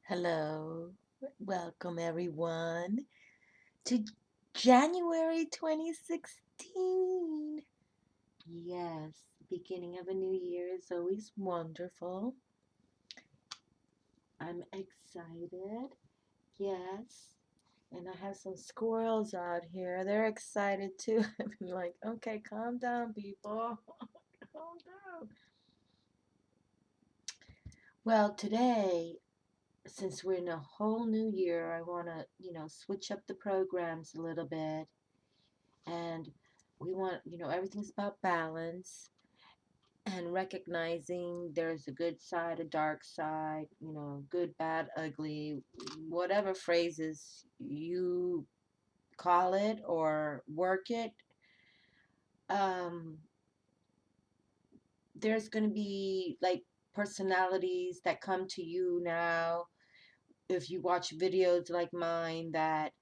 Hello, welcome everyone to January 2016. Yes, beginning of a new year is always wonderful. I'm excited. Yes, and I have some squirrels out here. They're excited too. I'm like, okay, calm down, people. Calm down. Well, today, since we're in a whole new year, I want to, switch up the programs a little bit. And we want, everything's about balance and recognizing there's a good side, a dark side, good, bad, ugly, whatever phrases you call it or work it. Um, there's going to be like personalities that come to you now. If you watch videos like mine that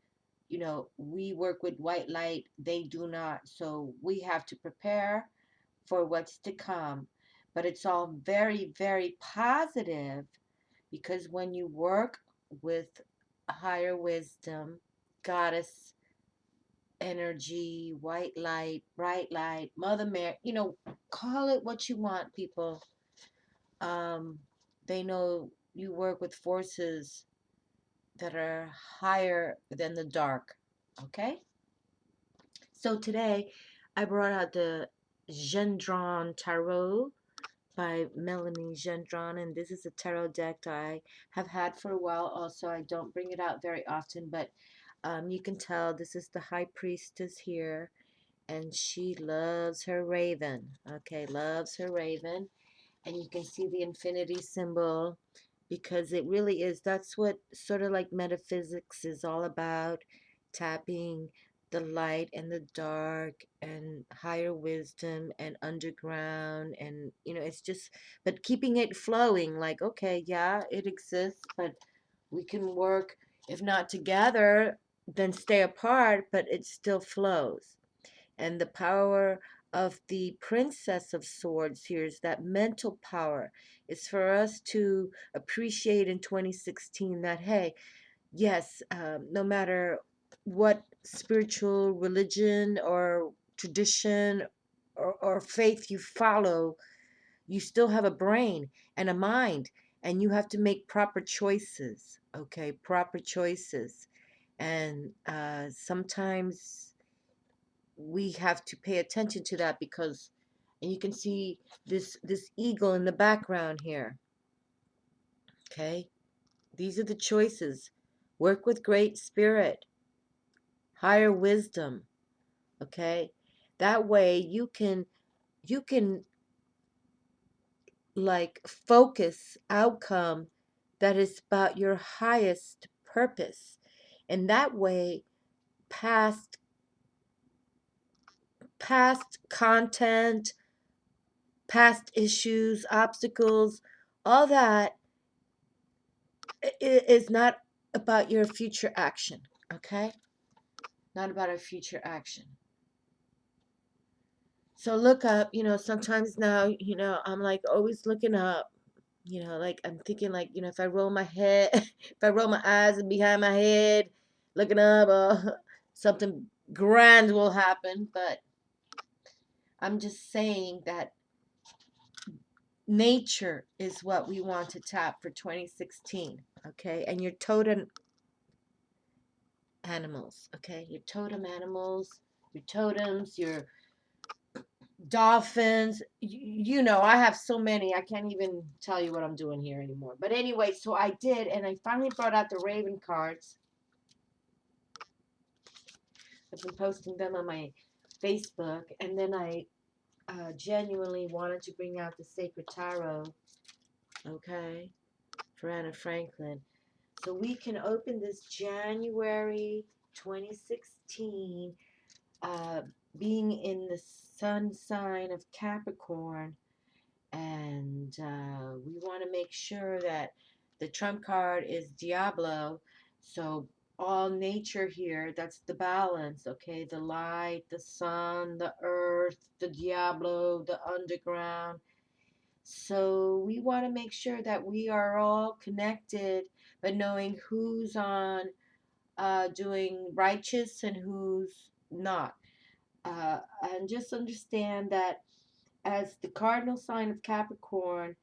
we work with white light, they do not. So we have to prepare for what's to come. But it's all very, very positive because when you work with higher wisdom, goddess energy, white light, bright light, Mother Mary, call it what you want, people. Um, they know you work with forces that are higher than the dark. Okay? So today I brought out the Gendron Tarot by Melanie Gendron, and this is a tarot deck I have had for a while. Also, I don't bring it out very often, but you can tell this is the High Priestess here, and she loves her raven. Okay, loves her raven, and you can see the infinity symbol because it really is. That's what sort of like metaphysics is all about, tapping the light and the dark and higher wisdom and underground, and it's just, but keeping it flowing, like, okay, yeah, it exists, but we can work, if not together, then stay apart, but it still flows. And the power of the Princess of Swords here is that mental power. It's for us to appreciate in 2016 that, hey, yes, no matter what spiritual religion or tradition or faith you follow, you still have a brain and a mind, and you have to make proper choices, okay? Proper choices. And sometimes we have to pay attention to that because, and you can see this eagle in the background here. Okay, these are the choices. Work with great spirit, higher wisdom. Okay, that way you can like focus outcome that is about your highest purpose, and that way past past content, past issues, obstacles, all that is not about your future action, okay? Not about our future action. So look up, sometimes now, I'm like always looking up, like I'm thinking like, if I roll my head, if I roll my eyes and behind my head, looking up, something grand will happen. But I'm just saying that nature is what we want to tap for 2016, okay? And your totem animals, okay? Your totem animals, your totems, your dolphins. I have so many. I can't even tell you what I'm doing here anymore. But anyway, so I did, and I finally brought out the Raven cards. I've been posting them on my Facebook, and then I genuinely wanted to bring out the Sacred Tarot, okay, for Anna Franklin. So we can open this January 2016, being in the sun sign of Capricorn, and we want to make sure that the trump card is Diablo. So all nature here, that's the balance, okay? The light, the sun, the earth, the Diablo, the underground. So we want to make sure that we are all connected, but knowing who's on doing righteous and who's not. And just understand that as the cardinal sign of Capricorn,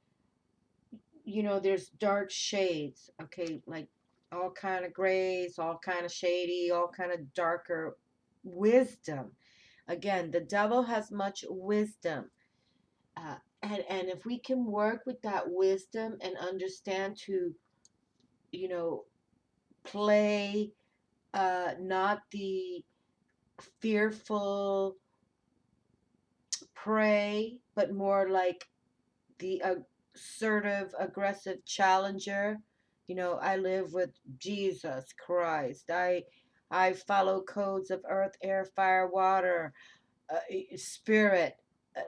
you know, there's dark shades, okay, like all kind of grays, all kind of shady, all kind of darker wisdom. Again, the devil has much wisdom. And if we can work with that wisdom and understand to, you know, play not the fearful prey, but more like the assertive, aggressive challenger. You know, I live with Jesus Christ. I follow codes of earth, air, fire, water, spirit.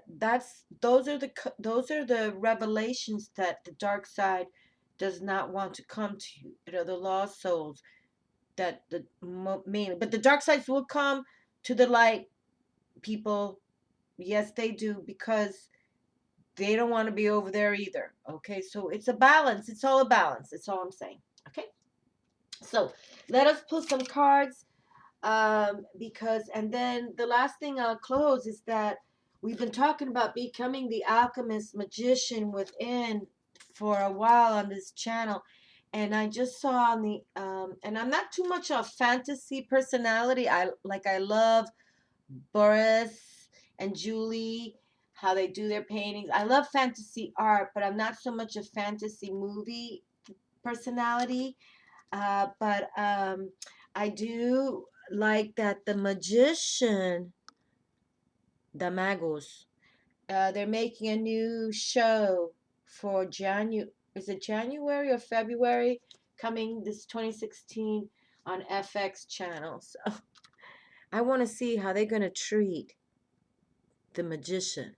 Those are the revelations that the dark side does not want to come to you. You know, the lost souls that the main, but the dark sides will come to the light, people. Yes, they do, because they don't want to be over there either. Okay, so it's a balance. It's all a balance. That's all I'm saying. Okay, so let us pull some cards, because, and then the last thing I'll close is that we've been talking about becoming the alchemist magician within for a while on this channel. And I just saw on the, and I'm not too much of fantasy personality. I love Boris and Julie, how they do their paintings. I love fantasy art, but I'm not so much a fantasy movie personality. But I do like that the magician, the magos, they're making a new show for is it January or February? Coming this 2016 on FX channel. So I want to see how they're going to treat the magician,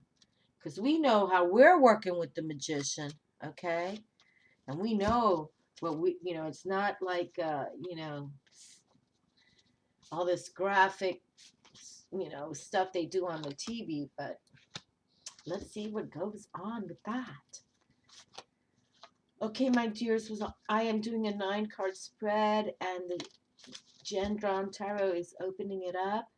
because we know how we're working with the magician, okay? And we know what we, you know, it's not like, you know, all this graphic, you know, stuff they do on the TV, but let's see what goes on with that. Okay, my dears, I am doing a 9-card spread, and the Gendron Tarot is opening it up.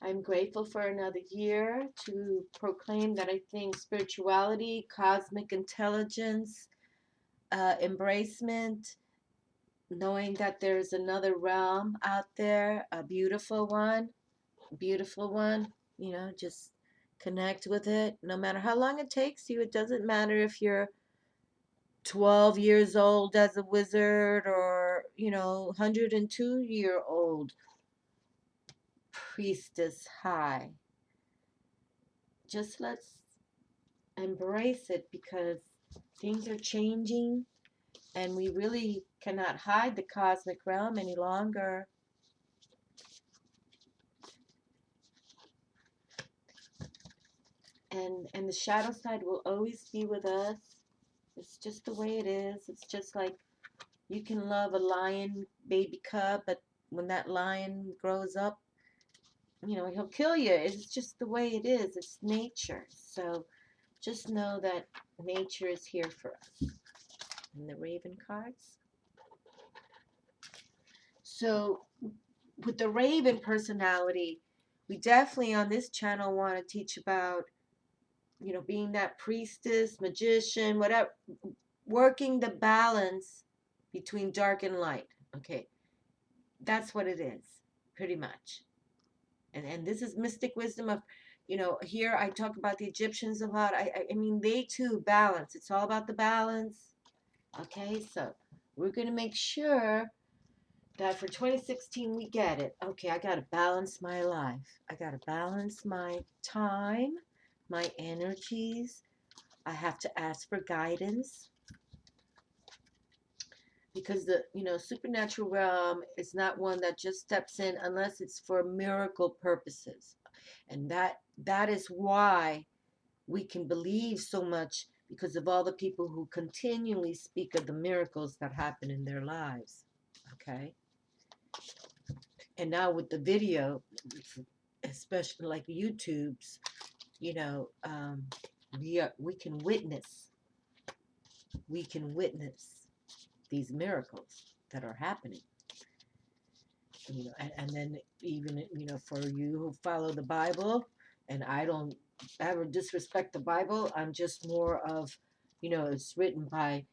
I'm grateful for another year to proclaim that I think spirituality, cosmic intelligence, embracement, knowing that there's another realm out there, a beautiful one, you know, just connect with it. No matter how long it takes you, it doesn't matter if you're 12 years old as a wizard or, you know, 102-year-old priestess high. Just let's embrace it, because things are changing and we really cannot hide the cosmic realm any longer. And the shadow side will always be with us. It's just the way it is. It's just like you can love a lion baby cub, but when that lion grows up, you know, he'll kill you. It's just the way it is. It's nature. So just know that nature is here for us. And the Raven cards. So with the Raven personality, we definitely on this channel want to teach about, you know, being that priestess, magician, whatever, working the balance between dark and light. Okay, that's what it is, pretty much. And this is mystic wisdom of, you know, here I talk about the Egyptians a lot. I mean, they too balance. It's all about the balance. Okay, so we're going to make sure that for 2016 we get it. Okay, I got to balance my life. I got to balance my time, my energies. I have to ask for guidance, because the, you know, supernatural realm is not one that just steps in unless it's for miracle purposes. And that is why we can believe so much, because of all the people who continually speak of the miracles that happen in their lives. Okay? And now with the video, especially like YouTube's, you know, we can witness. We can witness these miracles that are happening. You know, and then even, you know, for you who follow the Bible, and I don't ever disrespect the Bible, I'm just more of, you know, it's written by,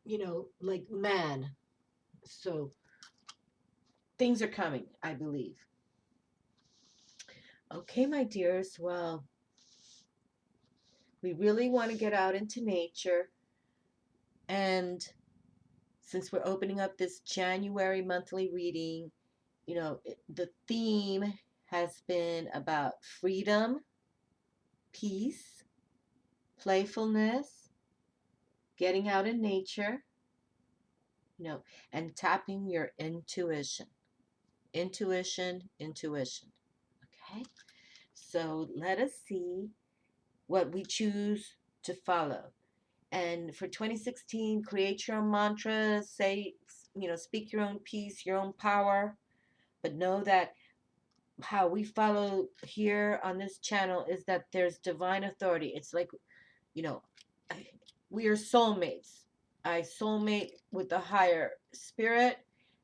you know, like man. So things are coming, I believe. Okay, my dears, well, we really want to get out into nature. And since we're opening up this January monthly reading, you know, the theme has been about freedom, peace, playfulness, getting out in nature, you know, and tapping your intuition. Intuition, intuition. Okay? So let us see what we choose to follow. And for 2016, create your own mantra, say, you know, speak your own peace, your own power, but know that how we follow here on this channel is that there's divine authority. It's like, you know, we are soulmates. I soulmate with the higher spirit,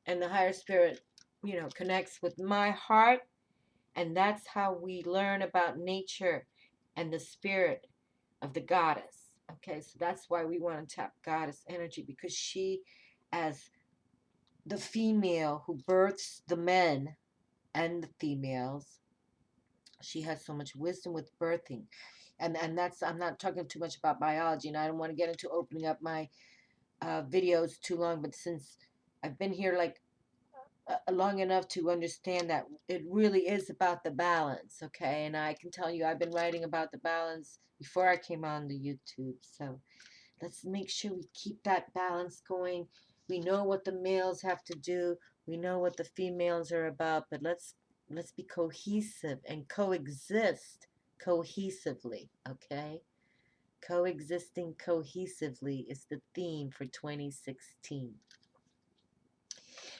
and the higher spirit, you know, connects with my heart, and that's how we learn about nature and the spirit of the goddess. Okay, so that's why we want to tap goddess energy, because she, as the female who births the men and the females, she has so much wisdom with birthing. And that's, I'm not talking too much about biology, and I don't want to get into opening up my videos too long, but since I've been here like long enough to understand that it really is about the balance, okay? And I can tell you, I've been writing about the balance before I came on the YouTube. So let's make sure we keep that balance going. We know what the males have to do. We know what the females are about, but let's be cohesive and coexist cohesively, okay? Coexisting cohesively is the theme for 2016.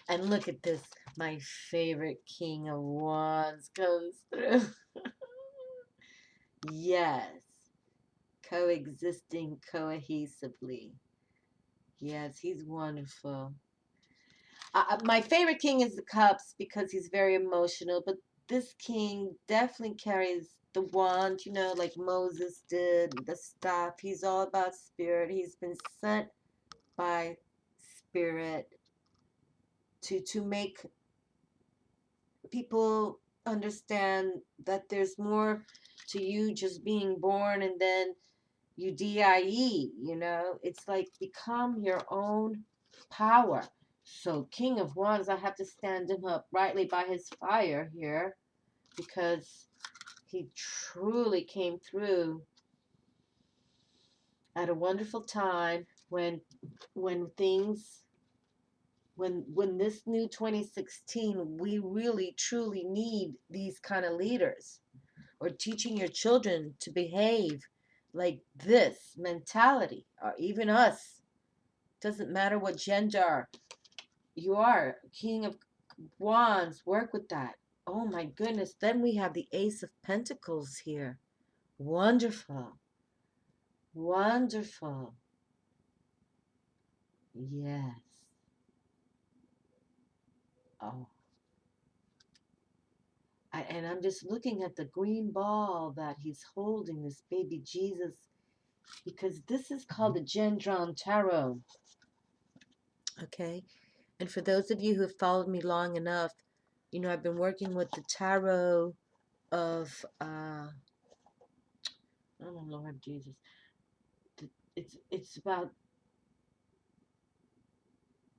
And look at this. My favorite King of Wands comes through. Yes. Coexisting cohesively. Yes, he's wonderful. My favorite king is the Cups because he's very emotional. But this king definitely carries the wand, you know, like Moses did, the staff. He's all about spirit. He's been sent by spirit to make people understand that there's more to you just being born and then you die, you know. It's like become your own power. So King of Wands, I have to stand him up rightly by his fire here, because he truly came through at a wonderful time when things, when this new 2016, we really truly need these kind of leaders, or teaching your children to behave like this mentality, or even us. Doesn't matter what gender you are. King of Wands, work with that. Oh my goodness. Then we have the Ace of Pentacles here. Wonderful. Wonderful. Yes. Oh. And I'm just looking at the green ball that he's holding, this baby Jesus, because this is called the Gendron Tarot. Okay. And for those of you who have followed me long enough, you know, I've been working with the tarot of, oh Lord Jesus. It's about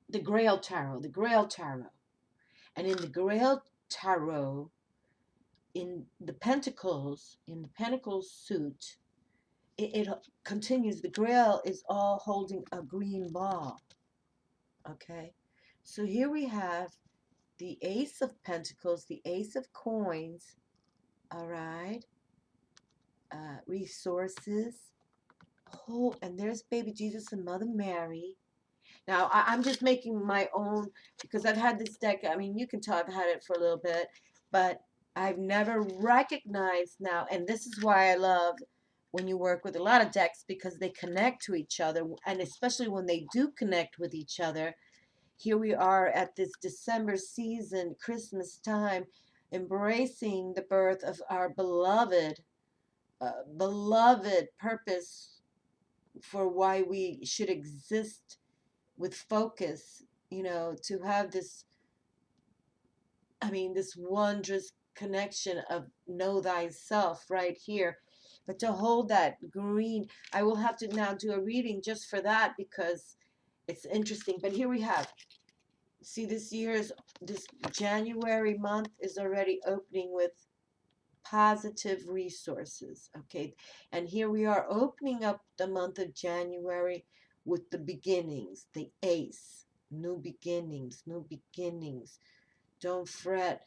the Grail Tarot, the Grail Tarot. And in the Grail Tarot, in the Pentacles suit, it continues. The Grail is all holding a green ball. Okay? So here we have the Ace of Pentacles, the Ace of Coins, all right? Resources. Oh, and there's baby Jesus and Mother Mary. Now, I'm just making my own, because I've had this deck. I mean, you can tell I've had it for a little bit, but I've never recognized now, and this is why I love when you work with a lot of decks, because they connect to each other, and especially when they do connect with each other. Here we are at this December season, Christmas time, embracing the birth of our beloved purpose for why we should exist with focus, to have this, this wondrous connection of know thyself right here. But to hold that green, I will have to now do a reading just for that because it's interesting. But here we have, see, this January month is already opening with positive resources. Okay. And here we are opening up the month of January with the beginnings, the ace, new beginnings, new beginnings. Don't fret,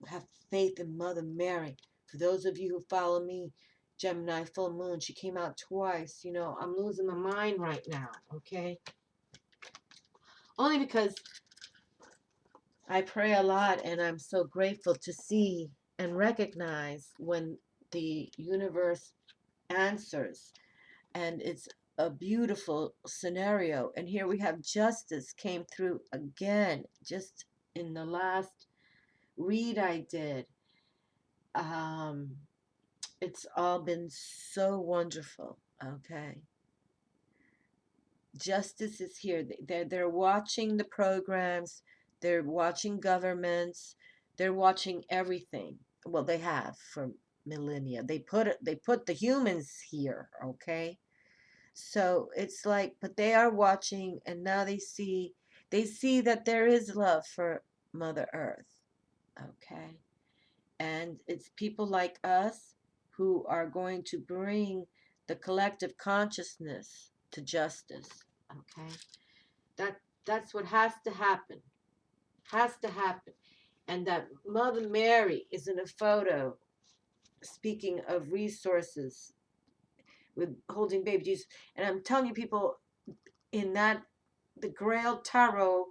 have faith in Mother Mary. For those of you who follow me, Gemini full moon, she came out twice. I'm losing my mind right now, okay? Only because I pray a lot, and I'm so grateful to see and recognize when the universe answers. And it's a beautiful scenario. And here we have justice came through again, just in the last read I did. It's all been so wonderful. Okay. Justice is here. They're watching the programs, they're watching governments, they're watching everything. Well, they have for millennia. They put the humans here, okay? So it's like, but they are watching, and now they see that there is love for Mother Earth. Okay? And it's people like us who are going to bring the collective consciousness to justice. Okay? That's what has to happen. Has to happen. And that Mother Mary is in a photo, speaking of resources, with holding baby Jesus. And I'm telling you, people, in that, the Grail Tarot,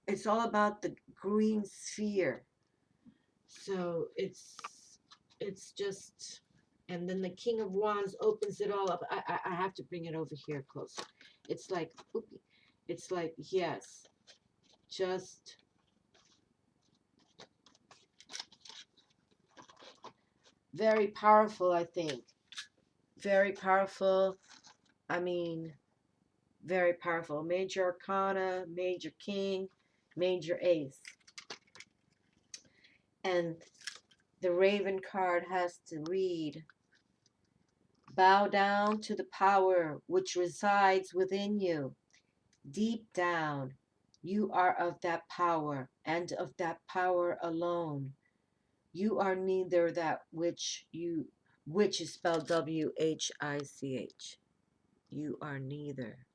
it's all about the green sphere. So it's just, and then the King of Wands opens it all up. I have to bring it over here closer. It's like, yes, just very powerful, I think. Very powerful. Very powerful. Major Arcana, Major King, Major Ace. And the Raven card has to read, bow down to the power which resides within you. Deep down, you are of that power, and of that power alone. You are neither that which is spelled WHICH. You are neither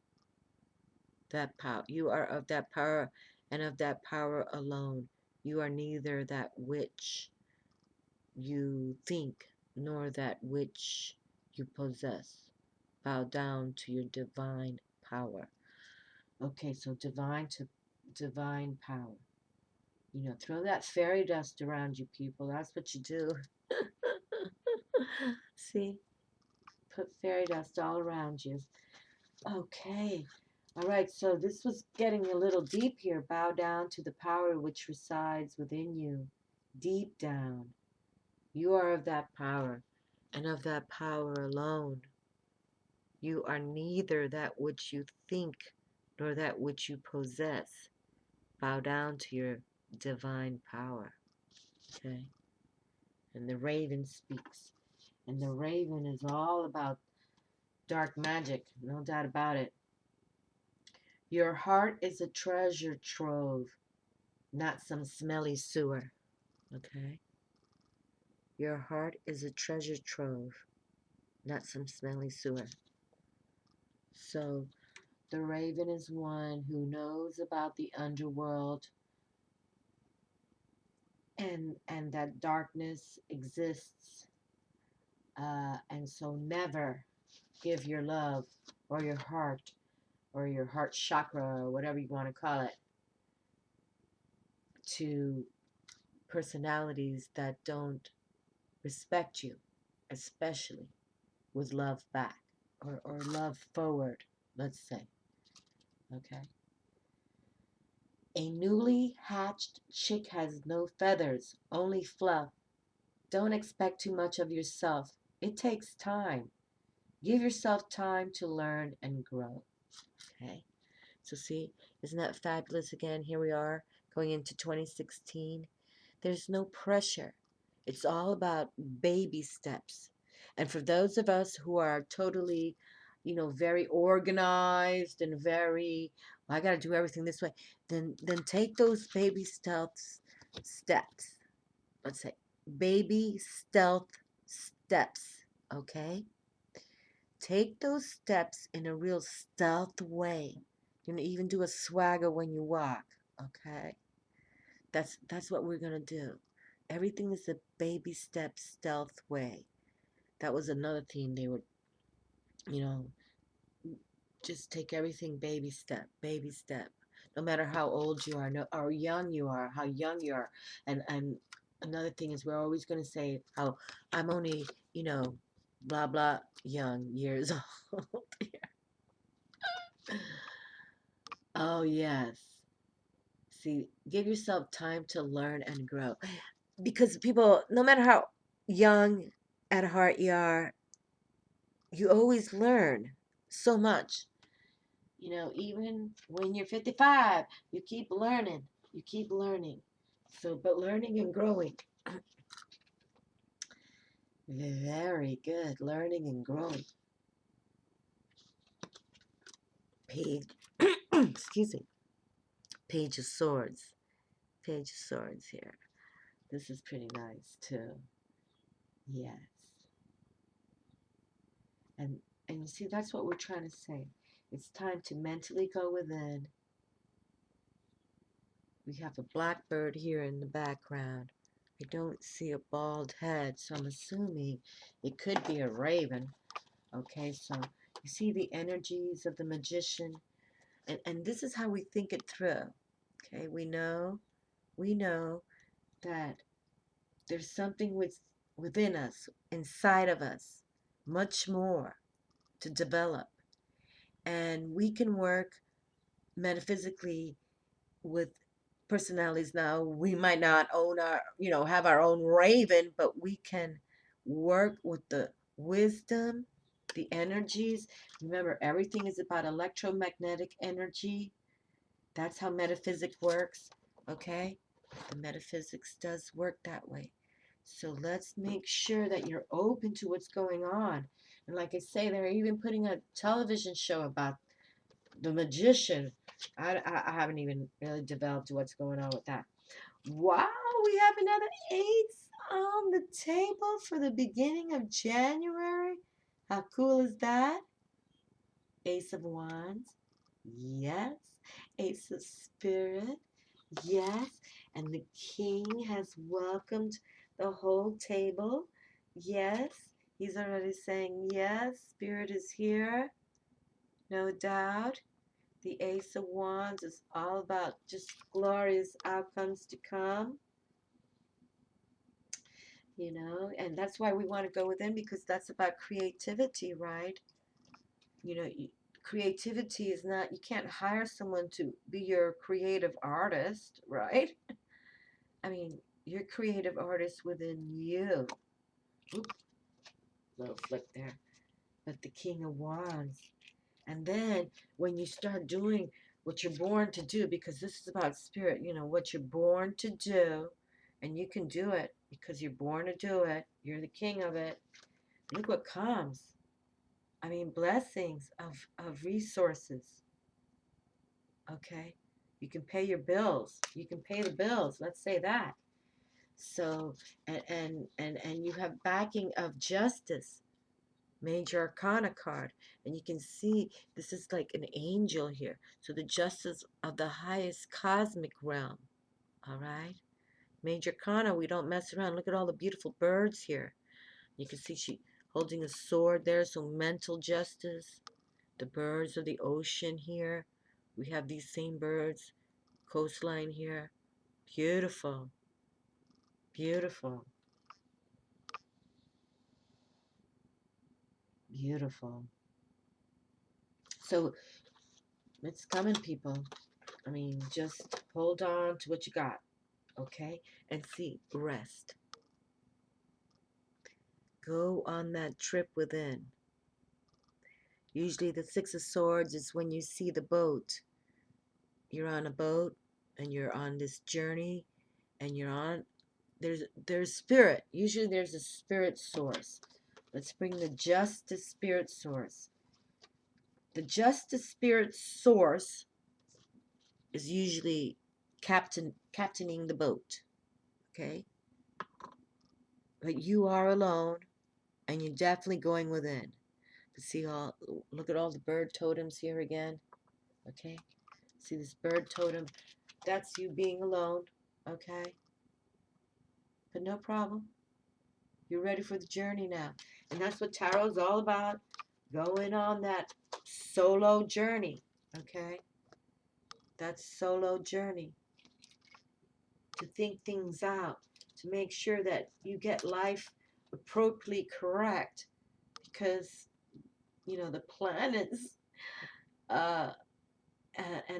that power. You are of that power, and of that power alone. You are neither that which you think, nor that which you possess. Bow down to your divine power. Okay, so divine power. Throw that fairy dust around you, people. That's what you do. See? Put fairy dust all around you. Okay. All right, so this was getting a little deep here. Bow down to the power which resides within you. Deep down. You are of that power, and of that power alone. You are neither that which you think, nor that which you possess. Bow down to your divine power. Okay? And the raven speaks. And the raven is all about dark magic, no doubt about it. Your heart is a treasure trove, not some smelly sewer. Okay? Your heart is a treasure trove, not some smelly sewer. So the raven is one who knows about the underworld, and that darkness exists. And so never give your love or your heart chakra, or whatever you want to call it, to personalities that don't respect you, especially. with love back, or love forward, let's say. Okay? A newly hatched chick has no feathers, only fluff. Don't expect too much of yourself. It takes time. Give yourself time to learn and grow. Okay? So see, isn't that fabulous? Again, here we are going into 2016. There's no pressure. It's all about baby steps. And for those of us who are totally, very organized and very, well, I got to do everything this way, then take those baby steps. Let's say baby stealth steps, okay? Take those steps in a real stealth way. Even do a swagger when you walk, okay? That's what we're gonna do. Everything is a baby step stealth way. That was another theme. They were, you know, just take everything baby step, baby step. No matter how old you are, no, or young you are, how young you are. And another thing is we're always gonna say how I'm only, blah blah young years old. Oh yes. See, give yourself time to learn and grow. Because people, no matter how young at heart you are, you always learn so much. Even when you're 55, you keep learning. You keep learning. So, but learning and growing. Very good. Learning and growing. Page, excuse me. Page of Swords. Page of Swords here. This is pretty nice too. Yes. And you see, that's what we're trying to say. It's time to mentally go within. We have a blackbird here in the background. I don't see a bald head, so I'm assuming it could be a raven. Okay, so you see the energies of the magician. And this is how we think it through. Okay, we know that there's something within us, inside of us, much more to develop. And we can work metaphysically with personalities. Now we might not own our, have our own raven, but we can work with the wisdom, the energies. Remember, everything is about electromagnetic energy. That's how metaphysics works. Okay, the metaphysics does work that way. So let's make sure that you're open to what's going on. And like I say, they're even putting a television show about the magician. I haven't even really developed what's going on with that. Wow, we have another eights on the table for the beginning of January. How cool is that? Ace of Wands. Yes. Ace of Spirit. Yes. And the King has welcomed the whole table. Yes. He's already saying yes. Spirit is here. No doubt. The Ace of Wands is all about just glorious outcomes to come, and that's why we want to go within, because that's about creativity, right? You know, creativity is not, you can't hire someone to be your creative artist, right? I mean, your creative artist within you. Oops, little flick there. But the King of Wands. And then when you start doing what you're born to do, because this is about spirit, what you're born to do, and you can do it because you're born to do it. You're the king of it. Look what comes. I mean, blessings of resources. Okay? You can pay your bills. You can pay the bills. Let's say that. So, and you have backing of justice. Major Arcana card, and you can see this is like an angel here. So the justice of the highest cosmic realm. All right. Major Arcana, we don't mess around. Look at all the beautiful birds here. You can see she holding a sword there. So mental justice. The birds of the ocean here. We have these same birds. Coastline here. Beautiful. Beautiful. Beautiful. So it's coming, people. I mean, just hold on to what you got, okay? And see, rest. Go on that trip within. Usually the Six of Swords is when you see the boat. You're on a boat and you're on this journey and you're on, there's spirit. Usually there's a spirit source. Let's bring the Justice Spirit Source. The Justice Spirit Source is usually captaining the boat, okay? But you are alone and you're definitely going within. See all, look at all the bird totems here again, okay? See this bird totem? That's you being alone, okay? But no problem. You're ready for the journey now. And that's what Tarot's all about. Going on that solo journey, okay? That solo journey. To think things out. To make sure that you get life appropriately correct. Because, you know, the planets and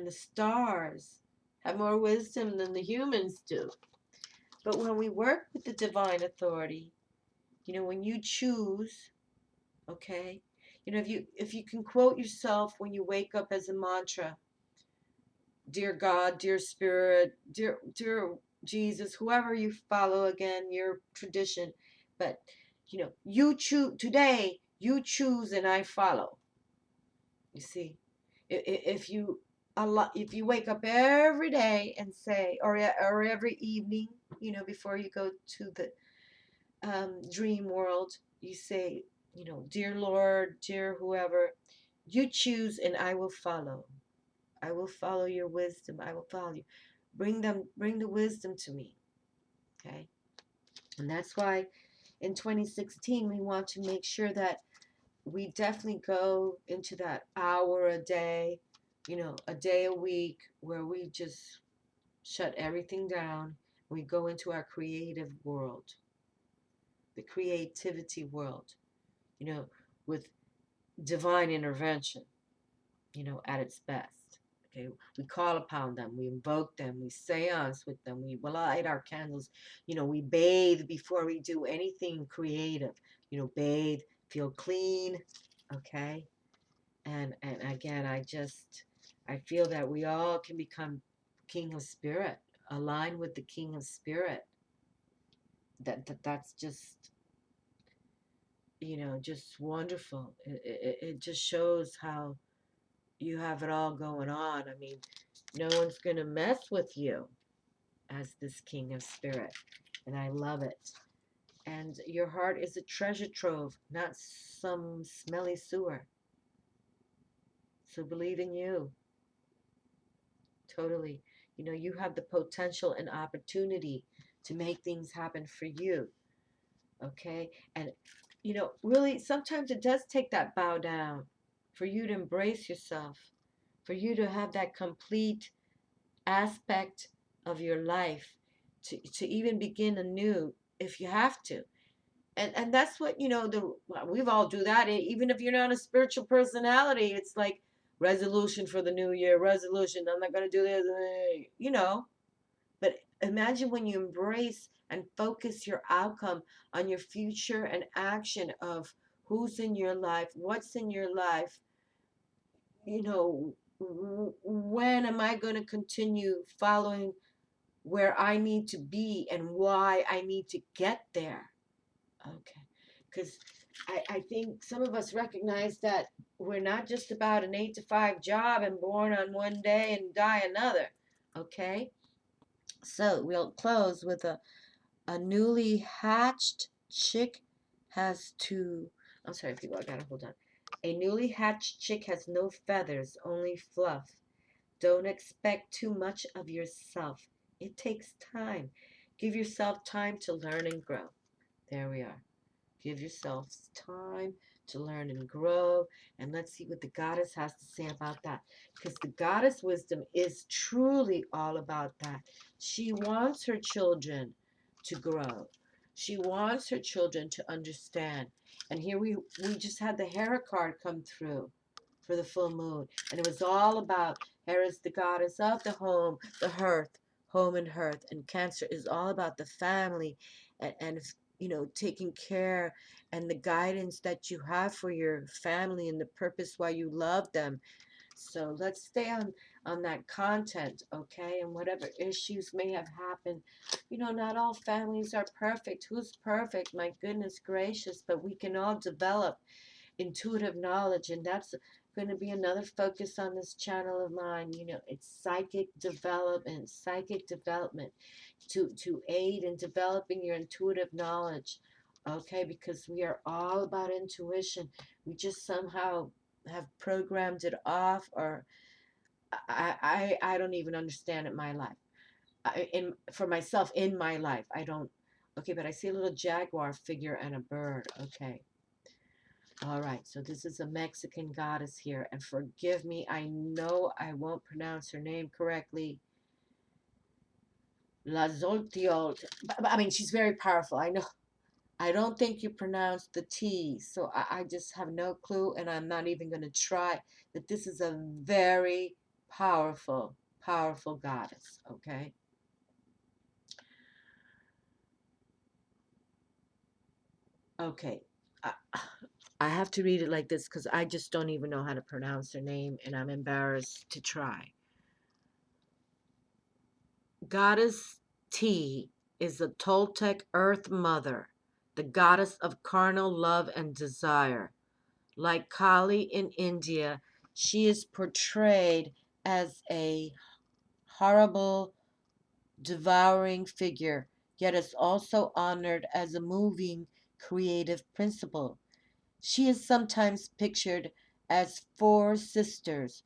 the stars have more wisdom than the humans do. But when we work with the divine authority, you know, when you choose, okay, you know, if you can quote yourself when you wake up as a mantra, dear God, dear Spirit, dear Jesus, whoever you follow, again, your tradition, but you know, you choose today. You choose and I follow. You see, if you wake up every day and say, or every evening, you know, before you go to the dream world, you say, you know, dear Lord, dear whoever, you choose and I will follow. I will follow your wisdom. I will follow you. Bring the wisdom to me. Okay. And that's why in 2016 we want to make sure that we definitely go into that hour a day, you know, a day a week where we just shut everything down. We go into our creative world, the creativity world, you know, with divine intervention, you know, at its best. Okay, we call upon them, we invoke them, we seance with them, we light our candles, you know, we bathe before we do anything creative, you know, bathe, feel clean, okay? And again, I feel that we all can become King of Spirit, align with the King of Spirit. That's just, you know, just wonderful. It just shows how you have it all going on. I mean, no one's going to mess with you as this King of Spirit. And I love it. And your heart is a treasure trove, not some smelly sewer. So believe in you. Totally. You know, you have the potential and opportunity to make things happen for you. Okay? And, you know, really, sometimes it does take that bow down for you to embrace yourself, for you to have that complete aspect of your life, to even begin anew if you have to. And that's what, you know, we've all do that. Even if you're not a spiritual personality, it's like resolution for the new year, resolution, I'm not going to do this, you know. But imagine when you embrace and focus your outcome on your future and action of who's in your life, what's in your life, you know, when am I going to continue following where I need to be and why I need to get there. Okay. Because I think some of us recognize that we're not just about an 8 to 5 job and born on one day and die another. Okay. So we'll close with a newly hatched chick has to, I'm sorry, people, I gotta hold on. A newly hatched chick has no feathers, only fluff. Don't expect too much of yourself. It takes time. Give yourself time to learn and grow. There we are. Give yourself time to learn and grow. And let's see what the goddess has to say about that. Because the goddess wisdom is truly all about that. She wants her children to grow. She wants her children to understand. And here we just had the Hera card come through for the full moon. And it was all about Hera is the goddess of the home, the hearth, home and hearth. And Cancer is all about the family and you know, taking care and the guidance that you have for your family and the purpose why you love them. So let's stay on that content, okay? And whatever issues may have happened, you know, not all families are perfect. Who's perfect? My goodness gracious, but we can all develop intuitive knowledge, and that's going to be another focus on this channel of mine. You know, it's psychic development to aid in developing your intuitive knowledge, okay? Because we are all about intuition. We just somehow have programmed it off, or I don't even understand it in my life. For myself in my life, I don't. Okay, but I see a little jaguar figure and a bird. Okay. All right, so this is a Mexican goddess here, and forgive me, I know I won't pronounce her name correctly. La Zoltiol. But, I mean, she's very powerful. I know. I don't think you pronounce the T, so I just have no clue, and I'm not even going to try. That this is a very powerful, powerful goddess, okay? Okay. I, I have to read it like this because I just don't even know how to pronounce her name, and I'm embarrassed to try. Goddess T is the Toltec Earth Mother, the goddess of carnal love and desire. Like Kali in India, she is portrayed as a horrible, devouring figure, yet is also honored as a moving, creative principle. She is sometimes pictured as four sisters,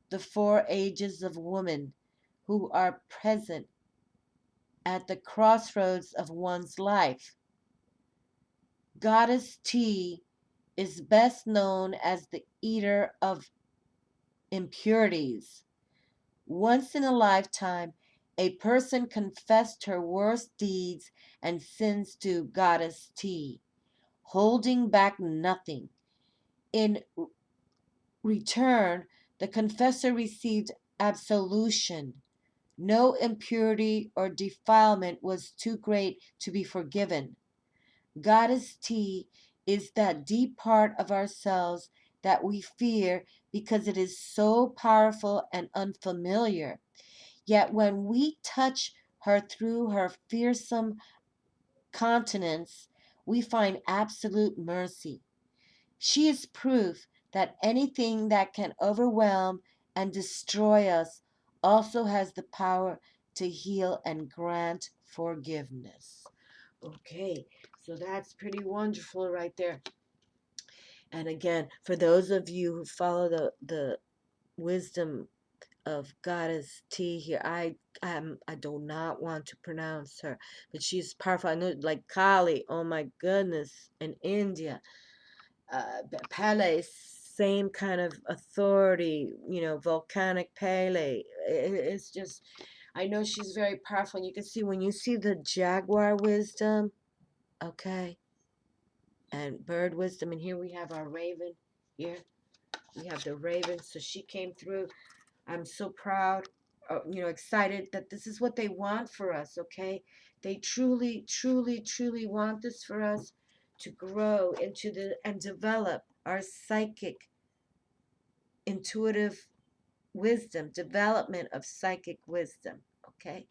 the four ages of woman, who are present at the crossroads of one's life. Goddess T is best known as the eater of impurities. Once in a lifetime, a person confessed her worst deeds and sins to Goddess T, holding back nothing. In return, the confessor received absolution. No impurity or defilement was too great to be forgiven. Goddess T is that deep part of ourselves that we fear because it is so powerful and unfamiliar. Yet when we touch her through her fearsome countenance, we find absolute mercy. She is proof that anything that can overwhelm and destroy us also has the power to heal and grant forgiveness. Okay, so that's pretty wonderful right there. And again, for those of you who follow the wisdom of Goddess T here, I do not want to pronounce her, but she's powerful. I know, like Kali, oh my goodness, in India, Pele, same kind of authority, you know, volcanic Pele. It's just, I know she's very powerful. And you can see when you see the jaguar wisdom, okay, and bird wisdom, and here we have our raven. Here we have the raven, so she came through. I'm so proud, you know, excited that this is what they want for us, okay? They truly, truly, truly want this for us to grow into and develop our psychic, intuitive wisdom, development of psychic wisdom, okay?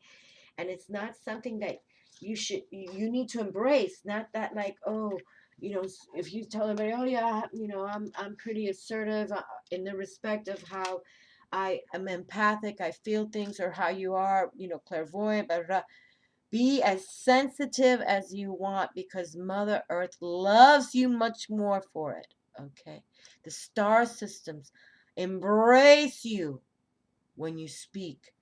And it's not something that you need to embrace, not that like, oh, you know, if you tell everybody, oh yeah, you know, I'm pretty assertive in the respect of how I am empathic, I feel things, or how you are, you know, clairvoyant, blah, blah, blah. Be as sensitive as you want because Mother Earth loves you much more for it, okay? The star systems embrace you when you speak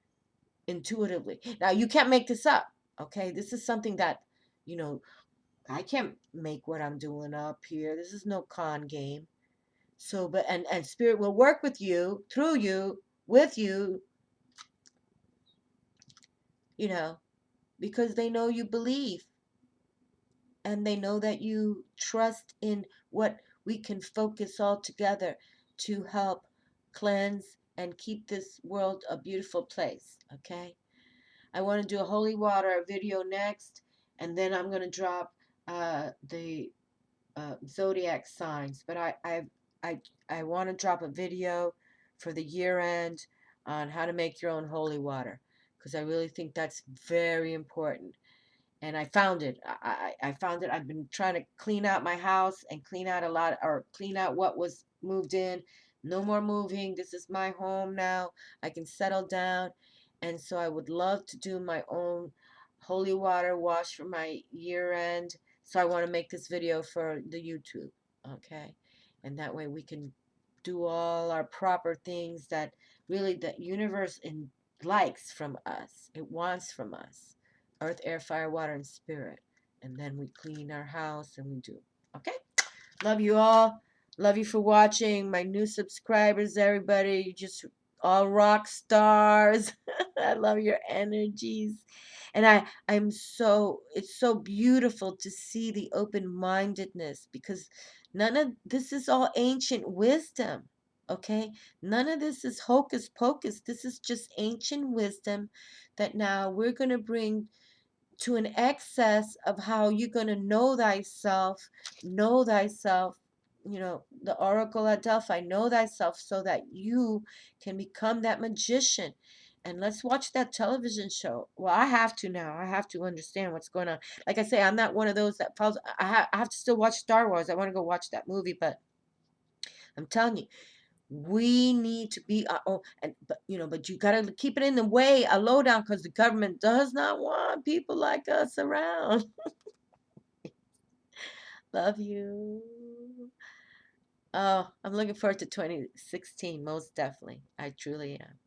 intuitively. Now, you can't make this up, okay? This is something that, you know, I can't make what I'm doing up here. This is no con game. So, but, and Spirit will work with you, through you, with you know, because they know you believe. and they know that you trust in what we can focus all together to help cleanse and keep this world a beautiful place. Okay, I want to do a holy water video next, and then I'm going to drop the zodiac signs. But I I want to drop a video for the year end on how to make your own holy water, because I really think that's very important. And I found it. I found it. I've been trying to clean out my house and clean out a lot, or clean out what was moved in. No more moving. This is my home now. I can settle down. And so I would love to do my own holy water wash for my year end. So I want to make this video for the YouTube. Okay. And that way we can do all our proper things that really the universe likes from us. It wants from us. Earth, air, fire, water, and spirit. And then we clean our house and we do. Okay? Love you all. Love you for watching. My new subscribers, everybody. You just all rock stars. I love your energies. And it's so beautiful to see the open-mindedness, because none of this is all ancient wisdom. Okay? None of this is hocus pocus. This is just ancient wisdom that now we're going to bring to an excess of how you're going to know thyself, the oracle at Delphi, know thyself, so that you can become that magician. And let's watch that television show. Well, I have to now. I have to understand what's going on. Like I say, I'm not one of those that follows. I have to still watch Star Wars. I want to go watch that movie, but I'm telling you, we need to be but you gotta keep it in the way, a lowdown, because the government does not want people like us around. Love you. Oh, I'm looking forward to 2016, most definitely. I truly am.